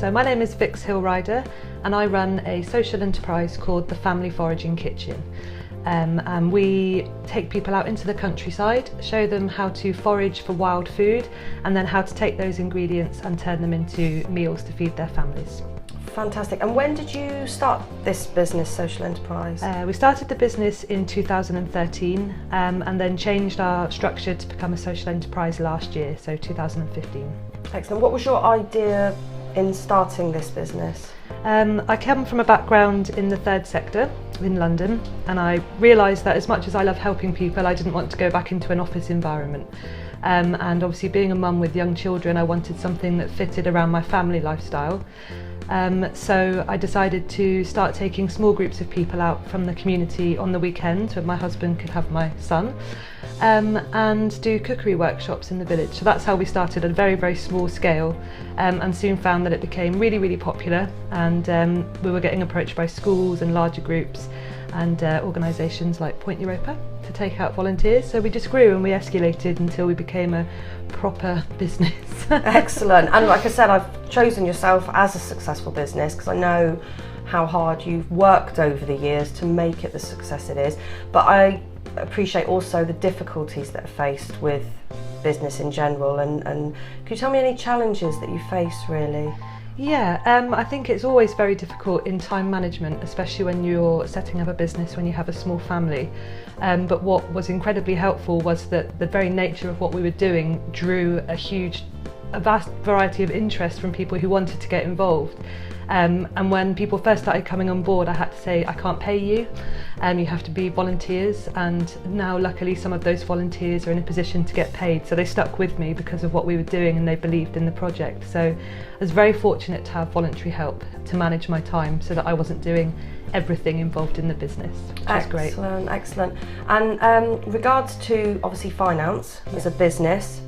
So my name is Vix Hillrider and I run a social enterprise called the Family Foraging Kitchen. And we take people out into the countryside, show them how to forage for wild food and then how to take those ingredients and turn them into meals to feed their families. Fantastic. And when did you start this business, social enterprise? We started the business in 2013 and then changed our structure to become a social enterprise last year, so 2015. Excellent. What was your idea in starting this business? I come from a background in the third sector in London, and I realised that as much as I love helping people, I didn't want to go back into an office environment. And obviously being a mum with young children, I wanted something that fitted around my family lifestyle. So I decided to start taking small groups of people out from the community on the weekends when my husband could have my son, and do cookery workshops in the village. So that's how we started at a very, very small scale, and soon found that it became really, really popular, and we were getting approached by schools and larger groups and organisations like Point Europa to take out volunteers. So we just grew and we escalated until we became a proper business. Excellent. And like I said, I've chosen yourself as a successful business because I know how hard you've worked over the years to make it the success it is. But I appreciate also the difficulties that are faced with business in general. And can you tell me any challenges that you face really? Yeah, I think it's always very difficult in time management, especially when you're setting up a business, when you have a small family. But what was incredibly helpful was that the very nature of what we were doing drew a vast variety of interest from people who wanted to get involved. And when people first started coming on board, I had to say, I can't pay you, you have to be volunteers, and now luckily some of those volunteers are in a position to get paid, so they stuck with me because of what we were doing and they believed in the project. So I was very fortunate to have voluntary help to manage my time so that I wasn't doing everything involved in the business, which is great. Excellent, excellent. And regards to obviously finance as a business,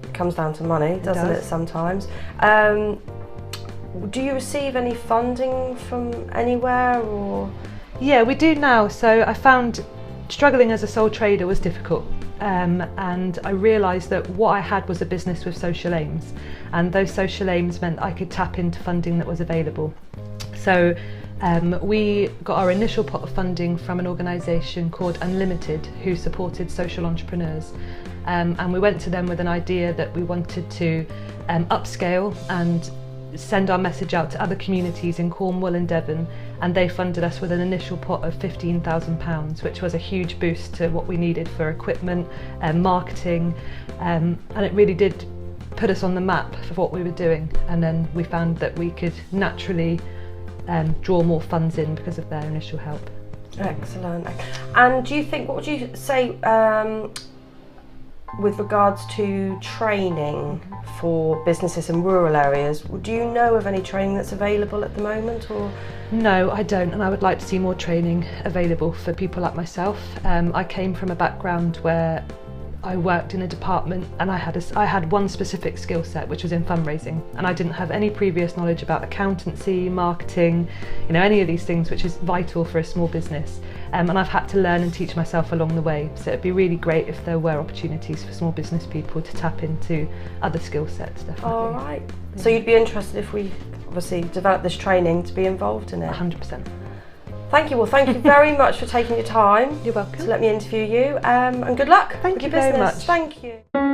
it comes down to money, doesn't it sometimes? Do you receive any funding from anywhere or? Yeah, we do now. So I found struggling as a sole trader was difficult, and I realised that what I had was a business with social aims, and those social aims meant I could tap into funding that was available. So we got our initial pot of funding from an organisation called Unlimited, who supported social entrepreneurs, and we went to them with an idea that we wanted to upscale and send our message out to other communities in Cornwall and Devon, and they funded us with an initial pot of £15,000, which was a huge boost to what we needed for equipment and marketing, and it really did put us on the map for what we were doing. And then we found that we could naturally draw more funds in because of their initial help. Excellent. And do you think, what would you say with regards to training for businesses in rural areas? Do you know of any training that's available at the moment, or? No, I don't, and I would like to see more training available for people like myself. I came from a background where I worked in a department and I had one specific skill set, which was in fundraising, and I didn't have any previous knowledge about accountancy, marketing, any of these things, which is vital for a small business. And I've had to learn and teach myself along the way. So it'd be really great if there were opportunities for small business people to tap into other skill sets, definitely. All right. Yeah. So you'd be interested if we obviously develop this training to be involved in it? 100%. Thank you. Well, thank you very much for taking your time. You're welcome. To let me interview you, and good luck Thank with you your business. very much. Thank you.